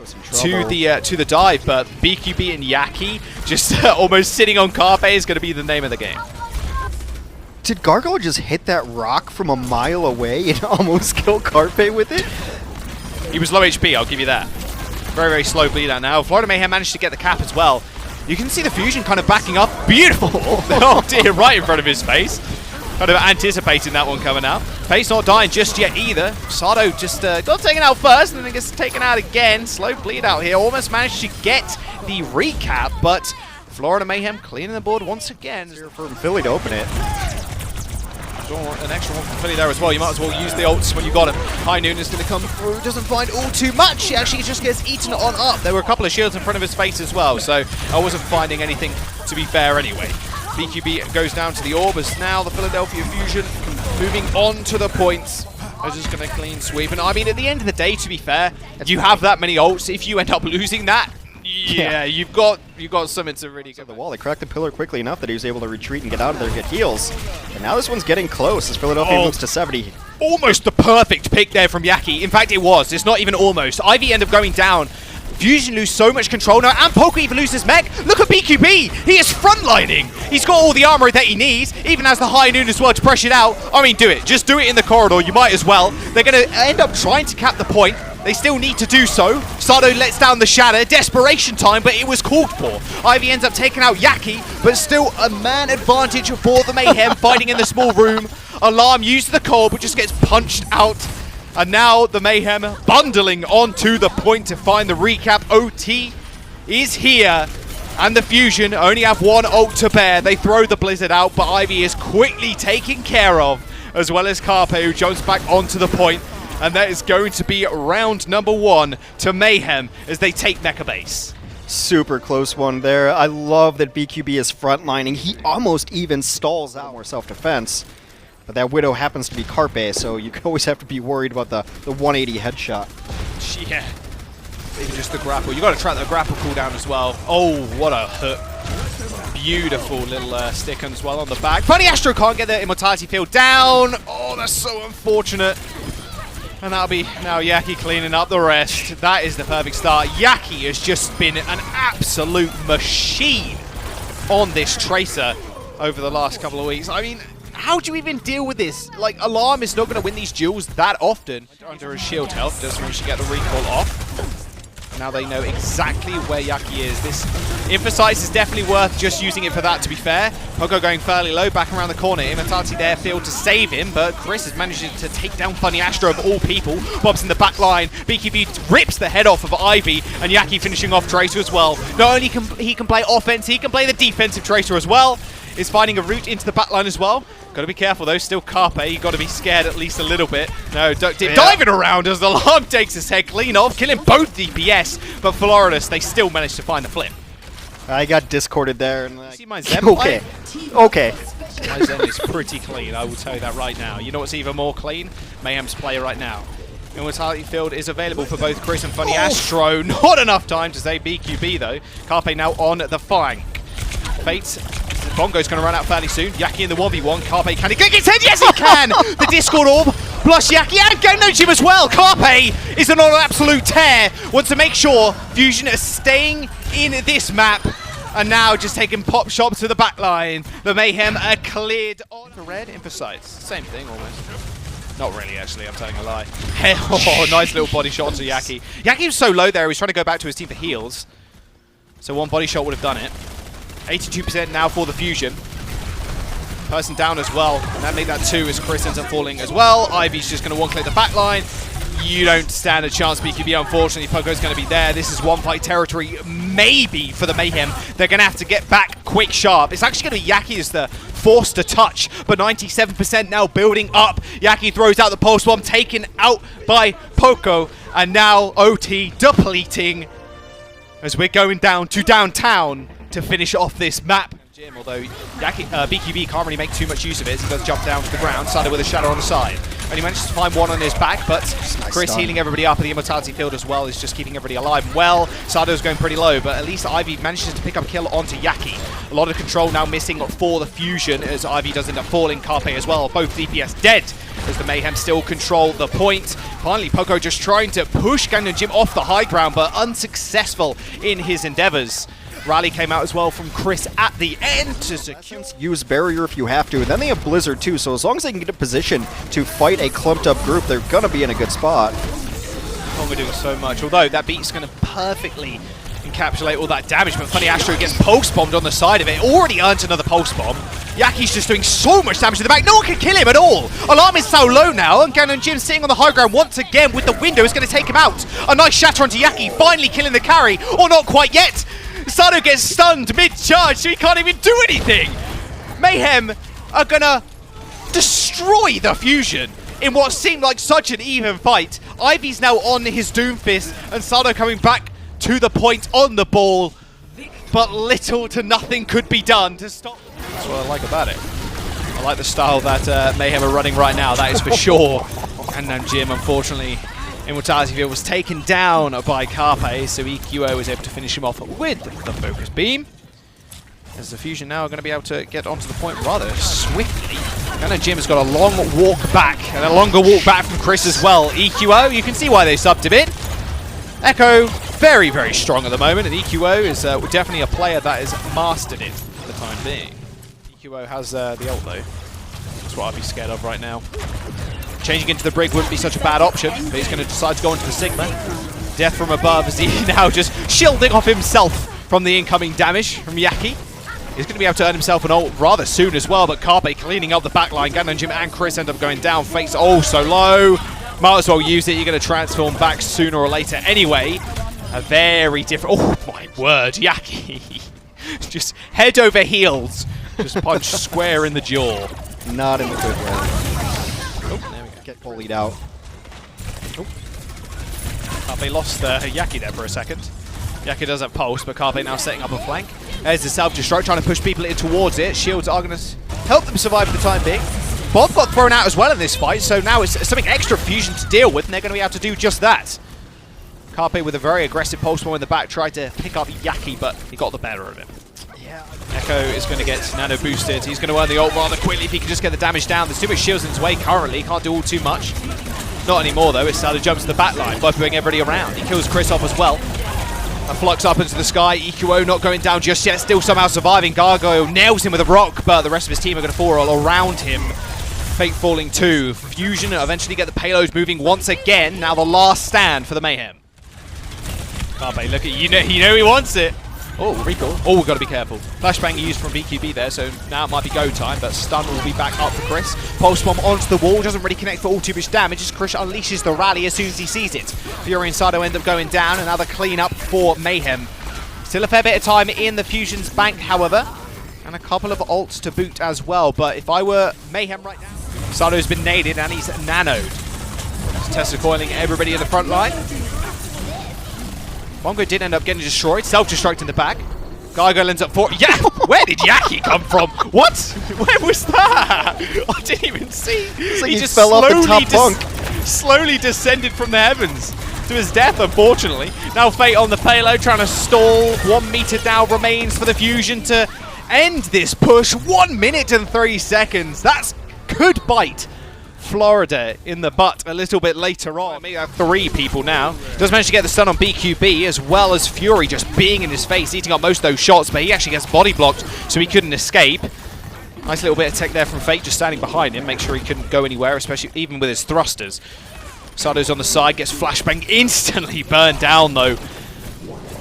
to the dive, but BQB and Yaki just almost sitting on Carpe is going to be the name of the game. Did Gargoyle just hit that rock from a mile away and almost kill Carpe with it? He was low HP, I'll give you that. Very, very slow bleed out now. Florida Mayhem managed to get the cap as well. You can see the Fusion kind of backing up. Beautiful! Oh dear, right in front of his face. Kind of anticipating that one coming out. Face not dying just yet either. Sado just got taken out first and then gets taken out again. Slow bleed out here. Almost managed to get the recap, but Florida Mayhem cleaning the board once again. For Philly to open it. An extra one from Philly there as well. You might as well use the ults when you got him. High Noon is going to come through. Doesn't find all too much. He actually just gets eaten on up. There were a couple of shields in front of his face as well, so I wasn't finding anything to be fair anyway. BQB goes down to the orb as now the Philadelphia Fusion moving on to the points. They're just going to clean sweep. And I mean, at the end of the day, to be fair, you have that many ults. If you end up losing that, yeah, you've got something to really get the wall. They cracked the pillar quickly enough that he was able to retreat and get out of there and get heals. And now this one's getting close as Philadelphia moves to 70. Almost the perfect pick there from Yaki. In fact, it was. It's not even almost. Ivy end up going down. Fusion lose so much control now, and Poker even loses mech. Look at BQB. He is frontlining. He's got all the armor that he needs, even has the High Noon as well to pressure it out. I mean, do it. Just do it in the corridor. You might as well. They're going to end up trying to cap the point. They still need to do so. Sado lets down the shatter. Desperation time, but it was called for. Ivy ends up taking out Yaki, but still a man advantage for the Mayhem fighting in the small room. Alarm used the cold, but just gets punched out. And now the Mayhem bundling onto the point to find the recap. OT is here. And the Fusion only have one ult to bear. They throw the Blizzard out, but Ivy is quickly taken care of, as well as Carpe, who jumps back onto the point. And that is going to be round number 1 to Mayhem as they take Mecha Base. Super close one there. I love that BQB is frontlining. He almost even stalls out more self-defense. But that Widow happens to be Carpe, so you always have to be worried about the 180 headshot. Yeah. Even just the grapple. You got to track the grapple cooldown as well. Oh, what a hook. Beautiful little stick as well on the back. Funny Astro can't get the Immortality field down. Oh, that's so unfortunate. And that'll be now Yaki cleaning up the rest. That is the perfect start. Yaki has just been an absolute machine on this Tracer over the last couple of weeks. I mean, how do you even deal with this? Like, Alarm is not going to win these duels that often. Under his shield health, doesn't manage to get the recall off. Now they know exactly where Yaki is. This Emphasize is definitely worth just using it for that, to be fair. Pogo going fairly low, back around the corner. Immortality there, field to save him, but Chris is managing to take down Funny Astro of all people. Bob's in the back line. BQB rips the head off of Ivy, and Yaki finishing off Tracer as well. Not only can he play offense, he can play the defensive Tracer as well. Is finding a route into the back line as well. Got to be careful though, still Carpe, you got to be scared at least a little bit. No, diving around as the Alarm takes his head clean off, killing both DPS, but Floridus, they still managed to find the flip. I got discorded there. And see my Zen okay, okay. My Zen is pretty clean, I will tell you that right now. You know what's even more clean? Mayhem's player right now. Immortality field is available for both Chris and Funny Astro. Not enough time to save BQB though. Carpe now on the flank. Fates. Bongo's going to run out fairly soon. Yaki in the 1v1. Carpe, can he get his head? Yes, he can! The Discord Orb plus Yaki and Genojim as well. Carpe is on an absolute tear. Wants to make sure Fusion is staying in this map. And now just taking pop shots to the back line. The Mayhem are cleared on the red. Emphasize. Same thing almost. Not really, actually. I'm telling a lie. Oh, nice little body shot to Yaki. Yaki was so low there. He was trying to go back to his team for heals. So one body shot would have done it. 82% now for the Fusion. Person down as well. And that made that 2 as Chris ends up falling as well. Ivy's just going to one-click the back line. You don't stand a chance, BQB, unfortunately. Pogo's going to be there. This is one-fight territory, maybe, for the Mayhem. They're going to have to get back quick sharp. It's actually going to be Yaki as the forced to touch, but 97% now building up. Yaki throws out the pulse bomb, taken out by Poco. And now OT depleting as we're going down to downtown to finish off this map. Although BQB can't really make too much use of it, he does jump down to the ground, started with a shadow on the side. Only managed to find one on his back, but Chris healing everybody up at the Immortality field as well is just keeping everybody alive and well. Sado's going pretty low, but at least Ivy manages to pick up a kill onto Yaki. A lot of control now missing for the Fusion as Ivy does end up falling. Carpe as well, both DPS dead as the Mayhem still control the point. Finally, Poco just trying to push Gangnam Jim off the high ground, but unsuccessful in his endeavors. Rally came out as well from Chris at the end to secure. Use barrier if you have to, and then they have Blizzard too, so as long as they can get a position to fight a clumped up group, they're going to be in a good spot. Oh, we're doing so much, although that beat's going to perfectly encapsulate all that damage, but Funny Astro gets pulse bombed on the side of it. Already earned another pulse bomb. Yaki's just doing so much damage to the back. No one can kill him at all. Alarm is so low now, and Gangnam Jim sitting on the high ground once again with the window is going to take him out. A nice shatter onto Yaki, finally killing the carry, or not quite yet. Sado gets stunned mid-charge, so he can't even do anything. Mayhem are going to destroy the Fusion in what seemed like such an even fight. Ivy's now on his Doomfist, and Sado coming back to the point on the ball. But little to nothing could be done to stop. That's what I like about it. I like the style that Mayhem are running right now, that is for sure. And Jim, unfortunately, Immortality Field was taken down by Carpe, so EQO was able to finish him off with the focus beam. As the Fusion now are going to be able to get onto the point rather swiftly. And Jim has got a long walk back, and a longer walk back from Chris as well. EQO, you can see why they subbed a bit. Echo, very, very strong at the moment, and EQO is definitely a player that has mastered it for the time being. EQO has the ult though. That's what I'd be scared of right now. Changing into the Brig wouldn't be such a bad option, but he's going to decide to go into the Sigma. Death from above as he now just shielding off himself from the incoming damage from Yaki. He's going to be able to earn himself an ult rather soon as well, but Carpe cleaning up the backline. Gangnam Jim and Chris end up going down. Fate's oh so low. Might as well use it. You're going to transform back sooner or later anyway. A very different... Oh my word, Yaki. Just head over heels. Just punch square in the jaw. Not in the good way. Oh, there we go. Get bullied out. Oh. Carpe lost Yaki there for a second. Yaki does have pulse, but Carpe now setting up a flank. There's the self-destruct, trying to push people in towards it. Shields are going to help them survive for the time being. Bob got thrown out as well in this fight, so now it's something extra Fusion to deal with, and they're going to be able to do just that. Carpe with a very aggressive pulse bomb in the back tried to pick up Yaki, but he got the better of him. Yeah. Echo is going to get nano boosted. He's going to earn the ult rather quickly if he can just get the damage down. There's too much shields in his way currently. Can't do all too much. Not anymore though. It's Sado jumps to the back line, buffering everybody around. He kills Chris off as well. A flux up into the sky. EQO not going down just yet. Still somehow surviving. Gargoyle nails him with a rock, but the rest of his team are going to fall all around him. Fate falling too. Fusion eventually get the payloads moving once again. Now the last stand for the Mayhem. Carpe, look at you know he wants it. Oh, recall. Oh, we've got to be careful. Flashbang used from BQB there, so now it might be go time, but stun will be back up for Chris. Pulse bomb onto the wall, doesn't really connect for all too much damage as Chris unleashes the rally as soon as he sees it. Fury and Sado end up going down, another clean up for Mayhem. Still a fair bit of time in the Fusion's bank, however, and a couple of ults to boot as well, but if I were Mayhem right now, Sado's been naded and he's nanoed. Tesla coiling everybody in the front line. Bongo did end up getting destroyed. Self-destruct in the back. Gargoyle ends up for... Yeah! Where did Yaki come from? What? Where was that? I didn't even see. Like he just fell off the top bunk. Slowly descended from the heavens to his death, unfortunately. Now Fate on the payload, trying to stall. 1 meter now remains for the Fusion to end this push. 1 minute and 3 seconds. That's could bite Florida in the butt a little bit later on. We have 3 people now. Does manage to get the stun on BQB as well as Fury just being in his face, eating up most of those shots, but he actually gets body blocked so he couldn't escape. Nice little bit of tech there from Fate, just standing behind him, make sure he couldn't go anywhere, especially even with his thrusters. Sado's on the side, gets flashbang, instantly burned down though.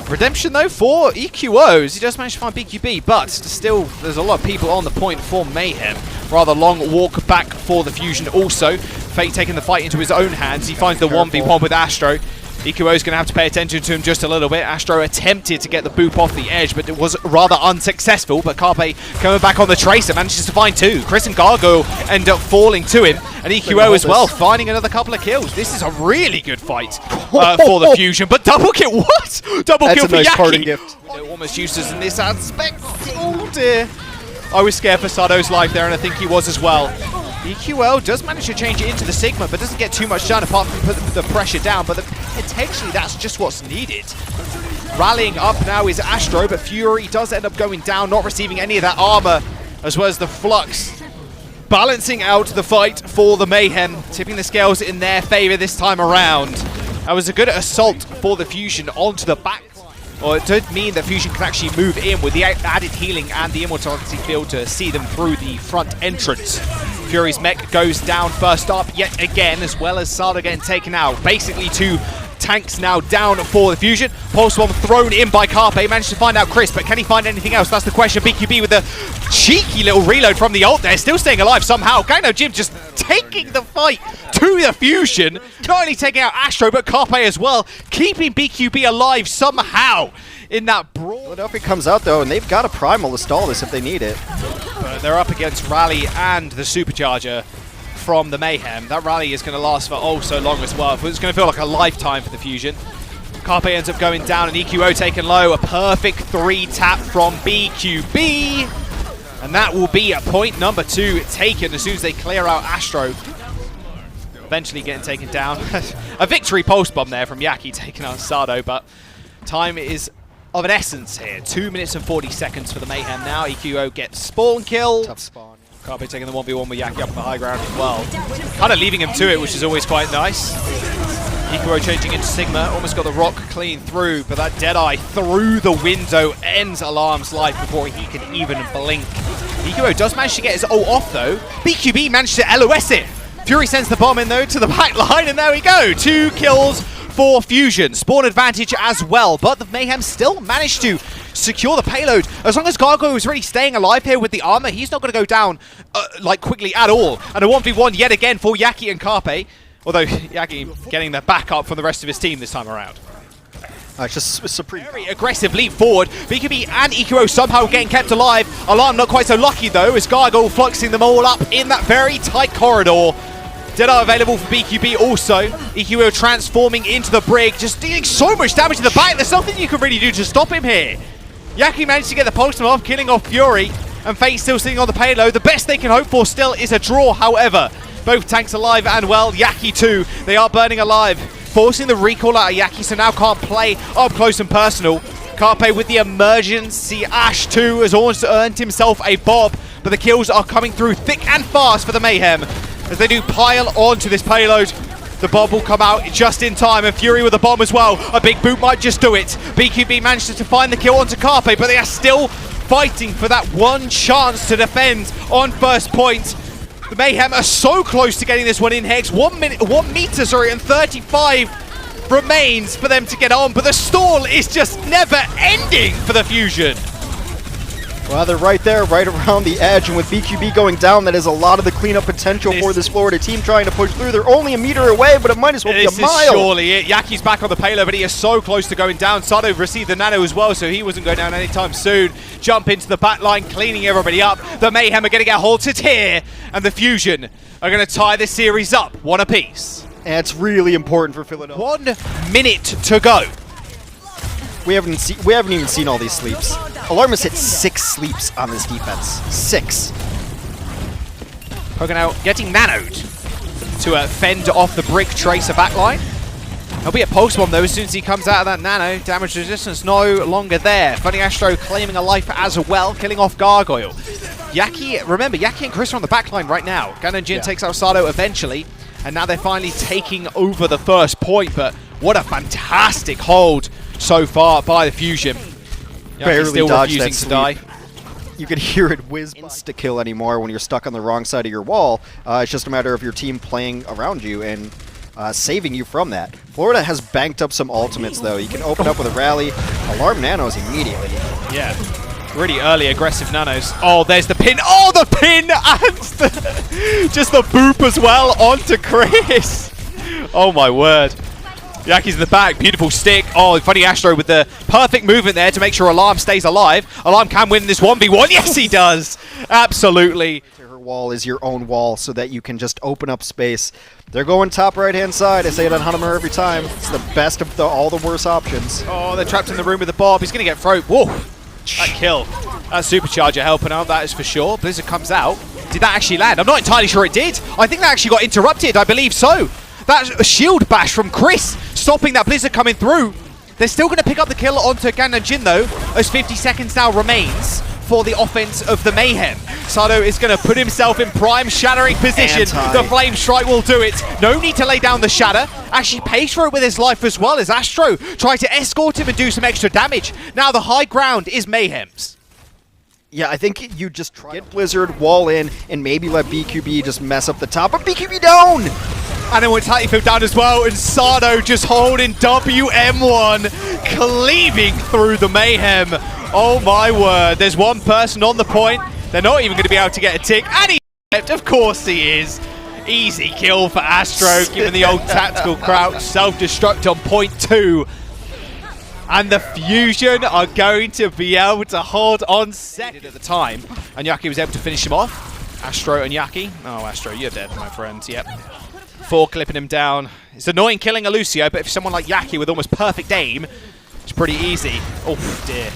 Redemption though for EQOs. He does manage to find BQB, but still there's a lot of people on the point for Mayhem. Rather long walk back for the Fusion also. Fate taking the fight into his own hands. He finds the 1v1 with Astro. EQO's going to have to pay attention to him just a little bit. Astro attempted to get the boop off the edge, but it was rather unsuccessful. But Carpe coming back on the tracer, manages to find 2. Chris and Gargoyle end up falling to him. And EQO as well, finding another couple of kills. This is a really good fight for the Fusion. But double kill, what? Double kill for Yaki. Parting gift. Almost useless in this aspect. Oh dear. I was scared for Sado's life there, and I think he was as well. EQL does manage to change it into the Sigma, but doesn't get too much done apart from put the pressure down, but potentially that's just what's needed. Rallying up now is Astro, but Fury does end up going down, not receiving any of that armor, as well as the flux. balancing out the fight for the Mayhem, tipping the scales in their favor this time around. That was a good assault for the Fusion onto the back. Or it did mean that Fusion can actually move in with the added healing and the immortality field to see them through the front entrance. Fury's mech goes down first up yet again, as well as Sada getting taken out. Basically 2 tanks now down for the Fusion. Pulse Bomb thrown in by Carpe. Managed to find out Chris, but can he find anything else? That's the question. BQB with the cheeky little reload from the ult there. Still staying alive somehow. Guangzhou Jim just taking the fight to the Fusion. Not only taking out Astro, but Carpe as well. Keeping BQB alive somehow in that brawl. Philadelphia comes out though, and they've got a primal to stall this if they need it. But they're up against Rally and the Supercharger from the Mayhem. That rally is going to last for oh so long as well. It's going to feel like a lifetime for the Fusion. Carpe ends up going down and EQO taken low. A perfect 3-tap from BQB. And that will be a point number 2 taken as soon as they clear out Astro. Eventually getting taken down. A victory post bomb there from Yaki taking out Sado, but time is of an essence here. 2 minutes and 40 seconds for the Mayhem now. EQO gets spawn kill. Tough spawn. Carpe taking the 1v1 with Yaki up the high ground as well. Kind of leaving him to it, which is always quite nice. EQO changing into Sigma, almost got the rock clean through, but that Deadeye through the window ends Alarm's life before he can even blink. EQO does manage to get his ult off though. BQB managed to LOS it. Fury sends the bomb in though to the back line, and there we go. 2 kills for Fusion. Spawn advantage as well, but the Mayhem still managed to secure the payload. As long as Gargoyle is really staying alive here with the armor, he's not going to go down like quickly at all. And a 1v1 yet again for Yaki and Carpe. Although Yaki getting the backup from the rest of his team this time around. It's just supreme. Very aggressive leap forward. BQB and EQO somehow getting kept alive. Alarm not quite so lucky though, as Gargoyle fluxing them all up in that very tight corridor. Deadeye available for BQB also. EQO transforming into the brig, just dealing so much damage to the back. There's nothing you can really do to stop him here. Yaki managed to get the postman off, killing off Fury, and Fate still sitting on the payload. The best they can hope for still is a draw, however. Both tanks alive and well, Yaki too. They are burning alive, forcing the recall out of Yaki, so now can't play up close and personal. Carpe with the emergency Ash too has almost earned himself a bob, but the kills are coming through thick and fast for the Mayhem as they do pile onto this payload. The bomb will come out just in time, and Fury with the bomb as well. A big boot might just do it. BQB manages to find the kill onto Carpe, but they are still fighting for that one chance to defend on first point. The Mayhem are so close to getting this one in, Hex. 1 meter, and 35 remains for them to get on, but the stall is just never ending for the Fusion. Well, they're right there, right around the edge, and with BQB going down, that is a lot of the cleanup potential for this Florida team trying to push through. They're only a meter away, but it might as well be a mile. This is surely it. Yaki's back on the payload, but he is so close to going down. Sado received the nano as well, so he wasn't going down anytime soon. Jump into the back line, cleaning everybody up. The Mayhem are going to get halted here, and the Fusion are going to tie this series up, 1 apiece. And it's really important for Philadelphia. 1 minute to go. We haven't even seen all these sleeps. Alarm has hit 6 sleeps on this defense. 6. Poking out, getting nanoed to fend off the brick tracer backline. He'll be a post bomb though as soon as he comes out of that nano. Damage resistance no longer there. Funny Astro claiming a life as well, killing off Gargoyle. Yaki, remember, Yaki and Chris are on the backline right now. Ganon Jin takes out Sado eventually, and now they're finally taking over the first point, but what a fantastic hold so far by the Fusion. Barely still dodged refusing that to sleep. die. You can hear it whiz insta-kill anymore when you're stuck on the wrong side of your wall. It's just a matter of your team playing around you and saving you from that. Florida has banked up some ultimates, though. You can open up with a rally. Alarm nanos immediately. Yeah. Really early aggressive nanos. Oh, there's the pin. Oh, the pin! And just the boop as well onto Chris. Oh, my word. Yaki's in the back, beautiful stick. Oh, Funny Astro with the perfect movement there to make sure Alarm stays alive. Alarm can win this 1v1. Yes, he does. Absolutely. Her wall is your own wall so that you can just open up space. They're going top right-hand side. I say it on Hunter every time. It's the best of all the worst options. Oh, they're trapped in the room with the Bob. He's going to get thrown. Whoa. That kill. That Supercharger helping out, that is for sure. Blizzard comes out. Did that actually land? I'm not entirely sure it did. I think that actually got interrupted. I believe so. That's a shield bash from Chris, stopping that Blizzard coming through. They're still going to pick up the kill onto Ganon Jin, though, as 50 seconds now remains for the offense of the Mayhem. Sado is going to put himself in prime shattering position. The Flame Strike will do it. No need to lay down the shatter. Actually pays for it with his life as well as Astro tried to escort him and do some extra damage. Now the high ground is Mayhem's. Yeah, I think you just try get Blizzard, wall in, and maybe let BQB just mess up the top. But BQB down! And then with Titanfield down as well, and Sado just holding WM1, cleaving through the Mayhem. Oh my word, there's one person on the point. They're not even going to be able to get a tick. And he stepped, of course he is. Easy kill for Astro, given the old tactical crouch, self-destruct on point 2. And the Fusion are going to be able to hold on second at the time. And Yaki was able to finish him off. Astro and Yaki. Oh, Astro, you're dead, my friend. Yep. 4 clipping him down. It's annoying killing a Lucio, but if someone like Yaki with almost perfect aim, it's pretty easy. Oh, dear.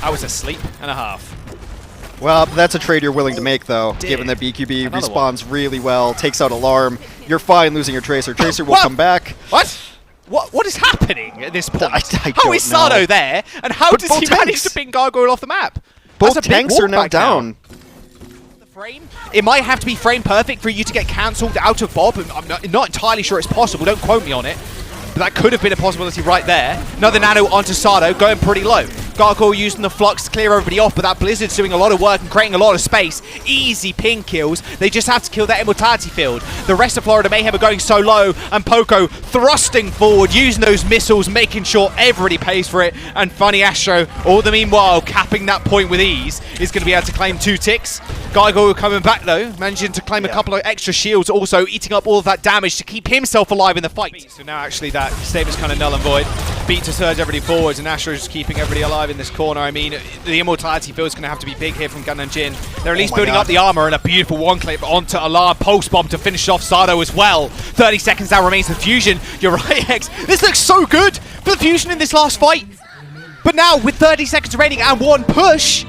I was asleep and a half. Well, that's a trade you're willing to make, though, given that BQB respawns really well, takes out Alarm. You're fine losing your Tracer. Tracer will come back. What? What is happening at this point? I how is Sado there, and how does he manage to ping Gargoyle off the map? Both tanks are now down. The frame? It might have to be frame perfect for you to get cancelled out of Bob. I'm not entirely sure it's possible. Don't quote me on it. But that could have been a possibility right there. Another nano onto Sado, going pretty low. Gargoyle using the flux to clear everybody off, but that Blizzard's doing a lot of work and creating a lot of space. Easy ping kills. They just have to kill that immortality field. The rest of Florida Mayhem are going so low, and Poco thrusting forward, using those missiles, making sure everybody pays for it. And Funny Astro, all the meanwhile, capping that point with ease, is going to be able to claim 2 ticks. Gargoyle coming back though, managing to claim a couple of extra shields, also eating up all of that damage to keep himself alive in the fight. So now actually that statement's kind of null and void. Beat to surge everybody forwards, and Astro is keeping everybody alive in this corner. I mean, the immortality field is going to have to be big here from Gun and Jin. They're at least building up the armor, and a beautiful one clip onto Alarm. Pulse bomb to finish off Sado as well. 30 seconds now remains for Fusion. You're right, X. This looks so good for the Fusion in this last fight. But now, with 30 seconds remaining and 1 push,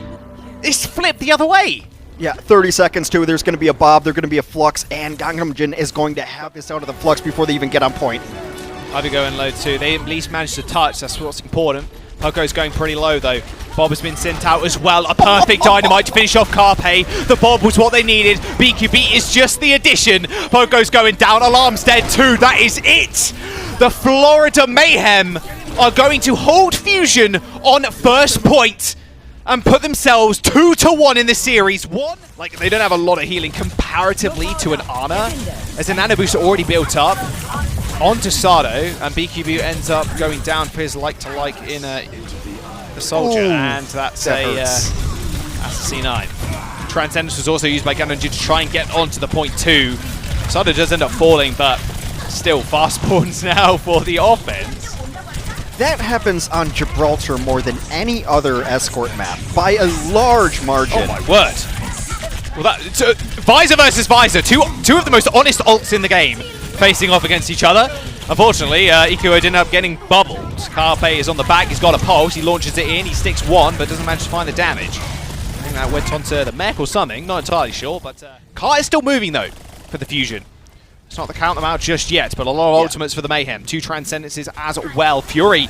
it's flipped the other way. Yeah, 30 seconds too. There's going to be a Bob, there's going to be a Flux, and Gangnam Jin is going to have this out of the Flux before they even get on point. I'd be going low too. They at least managed to touch. That's what's important. Poco's going pretty low though. Bob has been sent out as well. A perfect dynamite to finish off Carpe. The Bob was what they needed. BQB is just the addition. Poco's going down. Alarm's dead too. That is it. The Florida Mayhem are going to hold Fusion on first point and put themselves 2-1 in the series. Like, they don't have a lot of healing comparatively to an Ana, as a nano boost already built up onto Sado, and BQB ends up going down for his like-to-like in the Soldier, and that's a C9. Transcendence was also used by Ganonji to try and get onto the point 2. Sado does end up falling, but still fast spawns now for the offense. That happens on Gibraltar more than any other escort map, by a large margin. Oh my word. Well, Visor versus Visor, two of the most honest ults in the game, facing off against each other. Unfortunately, Ikuo didn't end up getting bubbled. Carpe is on the back, he's got a pulse, he launches it in, he sticks 1, but doesn't manage to find the damage. I think that went onto the mech or something, not entirely sure, but Car is still moving though, for the Fusion. It's not the count them out just yet, but a lot of ultimates for the Mayhem. 2 Transcendences as well. Fury.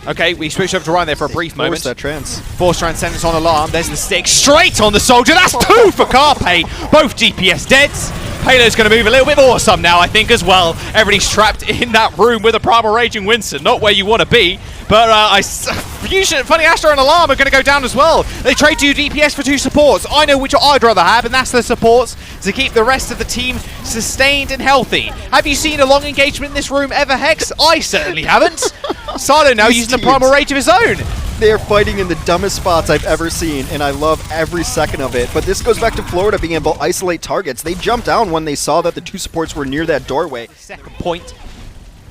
Okay, we switched over to Ryan there for a brief moment. Force that trance. Force Transcendence on Alarm. There's the stick straight on the Soldier. That's 2 for Carpe. Both DPS deads. Halo's going to move a little bit more some now, I think, as well. Everybody's trapped in that room with a Primal Raging Winston. Not where you want to be. But Fusion, Funny Astro and Alarm are going to go down as well. They trade 2 DPS for 2 supports. I know which I'd rather have, and that's the supports to keep the rest of the team sustained and healthy. Have you seen a long engagement in this room ever, Hex? I certainly haven't. Sado now using the Primal Rage of his own. They're fighting in the dumbest spots I've ever seen, and I love every second of it. But this goes back to Florida being able to isolate targets. They jumped down when they saw that the 2 supports were near that doorway. Second point.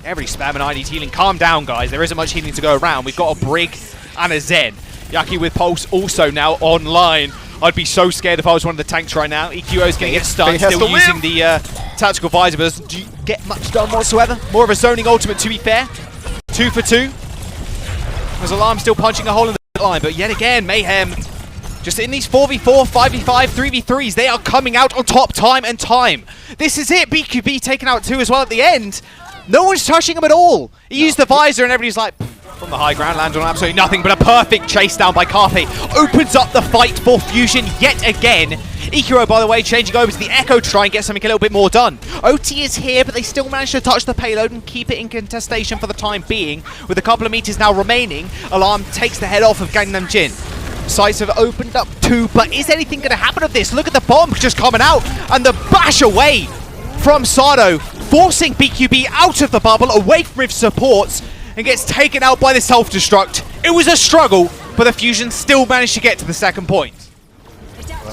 Every spam and I need healing. Calm down, guys. There isn't much healing to go around. We've got a Brig and a Zen. Yaki with Pulse also now online. I'd be so scared if I was one of the tanks right now. EQO's going to get stunned, still using the tactical visor, but doesn't get much done whatsoever. More of a zoning ultimate, to be fair. 2 for 2. There's Alarm still punching a hole in the line, but yet again, Mayhem just in these 4v4, 5v5, 3v3s, they are coming out on top time and time. This is it. BQB taking out 2 as well at the end. No one's touching him at all. He used the visor and everybody's like, From the high ground, lands on absolutely nothing, but a perfect chase down by Carpe. Opens up the fight for Fusion yet again. EQO, by the way, changing over to the Echo to try and get something a little bit more done. OT is here, but they still manage to touch the payload and keep it in contestation for the time being. With a couple of meters now remaining, Alarm takes the head off of Gangnam Jin. Sights have opened up too, but is anything going to happen with this? Look at the bomb just coming out, and the bash away from Sado, forcing BQB out of the bubble, away from his supports, and gets taken out by the self-destruct. It was a struggle, but the Fusion still managed to get to the second point.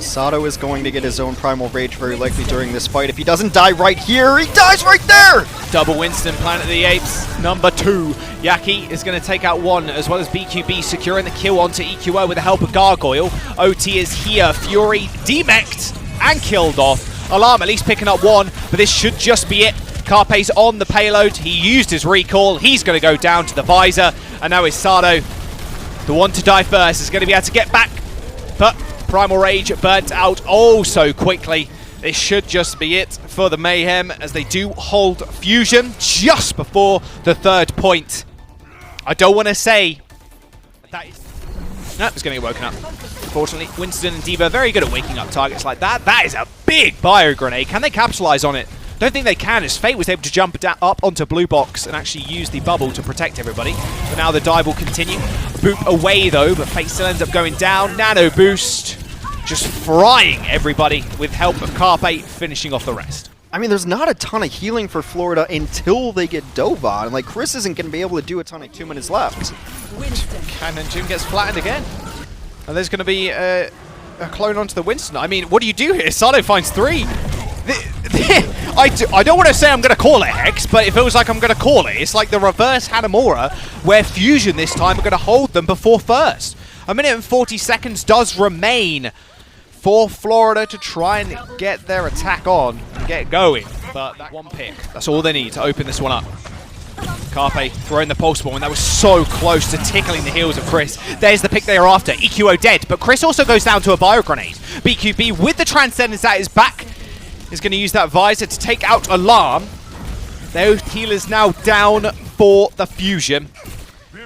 Sato is going to get his own Primal Rage very likely during this fight. If he doesn't die right here, he dies right there! Double Winston, Planet of the Apes, number 2. Yaki is going to take out 1, as well as BQB securing the kill onto EQO with the help of Gargoyle. OT is here, Fury demeched and killed off. Alarm at least picking up 1, but this should just be it. Carpe's on the payload, he used his recall, he's going to go down to the visor, and now it's Sado, the one to die first, is going to be able to get back, but Primal Rage burnt out oh so quickly. This should just be it for the Mayhem, as they do hold Fusion just before the third point. I don't want to say that is... No, it's going to get woken up. Unfortunately, Winston and D.Va very good at waking up targets like that. That is a big bio grenade. Can they capitalize on it? Don't think they can, as Fate was able to jump up onto Blue Box and actually use the bubble to protect everybody. But now the dive will continue. Boot away though, but Fate still ends up going down. Nano boost, just frying everybody with help of Carpe finishing off the rest. I mean, there's not a ton of healing for Florida until they get Dova, and like Chris isn't going to be able to do a ton of 2 minutes left. Cannon Jim gets flattened again. And there's going to be a clone onto the Winston. I mean, what do you do here? Sado finds 3. I don't want to say I'm going to call it Hex, but it feels like I'm going to call it. It's like the reverse Hanamura, where Fusion this time are going to hold them before first. 1 minute and 40 seconds does remain for Florida to try and get their attack on and get going. But that one pick, that's all they need to open this one up. Carpe throwing the pulse bomb, and that was so close to tickling the heels of Chris. There's the pick they are after. EQO dead, but Chris also goes down to a bio grenade. BQB with the Transcendence at his back is going to use that visor to take out Alarm. Those healers now down for the Fusion,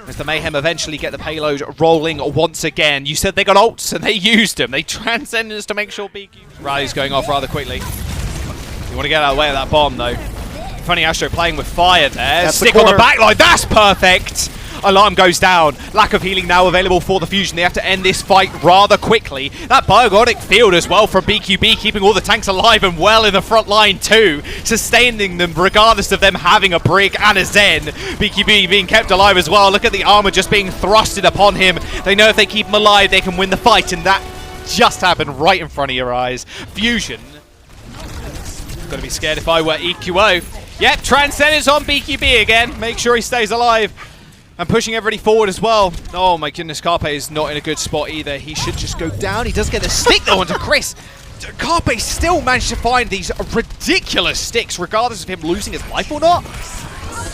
as the Mayhem eventually get the payload rolling once again. You said they got ults, and they used them. They Transcendence to make sure BQB... Riley's going off rather quickly. You want to get out of the way of that bomb, though. Funny Astro playing with fire there. That's Stick on the back line. That's perfect. Alarm goes down. Lack of healing now available for the Fusion. They have to end this fight rather quickly. That Biogonic field as well from BQB, keeping all the tanks alive and well in the front line too, sustaining them regardless of them having a Brig and a Zen. BQB being kept alive as well. Look at the armor just being thrusted upon him. They know if they keep him alive, they can win the fight, and that just happened right in front of your eyes. Fusion, gonna be scared if I were EQO. Yep, Transcendence on BQB again. Make sure he stays alive. And pushing everybody forward as well. Oh my goodness, Carpe is not in a good spot either. He should just go down. He does get the stick though onto Chris. Carpe still managed to find these ridiculous sticks, regardless of him losing his life or not.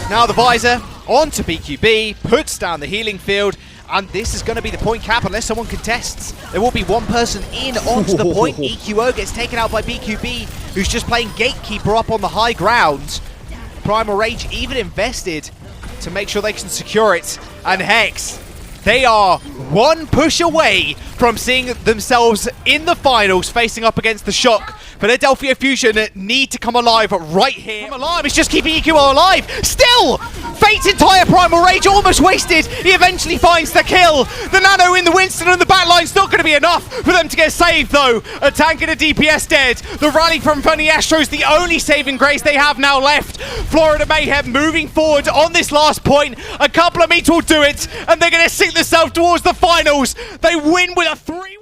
Now the visor onto BQB, puts down the healing field, and this is going to be the point cap unless someone contests. There will be one person in onto the point. EQO gets taken out by BQB, who's just playing gatekeeper up on the high ground. Primal Rage even invested to make sure they can secure it. And Hex, they are one push away from seeing themselves in the finals, facing up against the Shock. Philadelphia Fusion need to come alive right here. Come alive, it's just keeping EQO alive. Still, Fate's entire Primal Rage almost wasted. He eventually finds the kill. The Nano in the Winston and the backline's not going to be enough for them to get saved though. A tank and a DPS dead. The rally from Funny Astro's the only saving grace they have now left. Florida Mayhem moving forward on this last point. A couple of meets will do it, and they're going to sink themselves towards the finals. They win with a 3-1.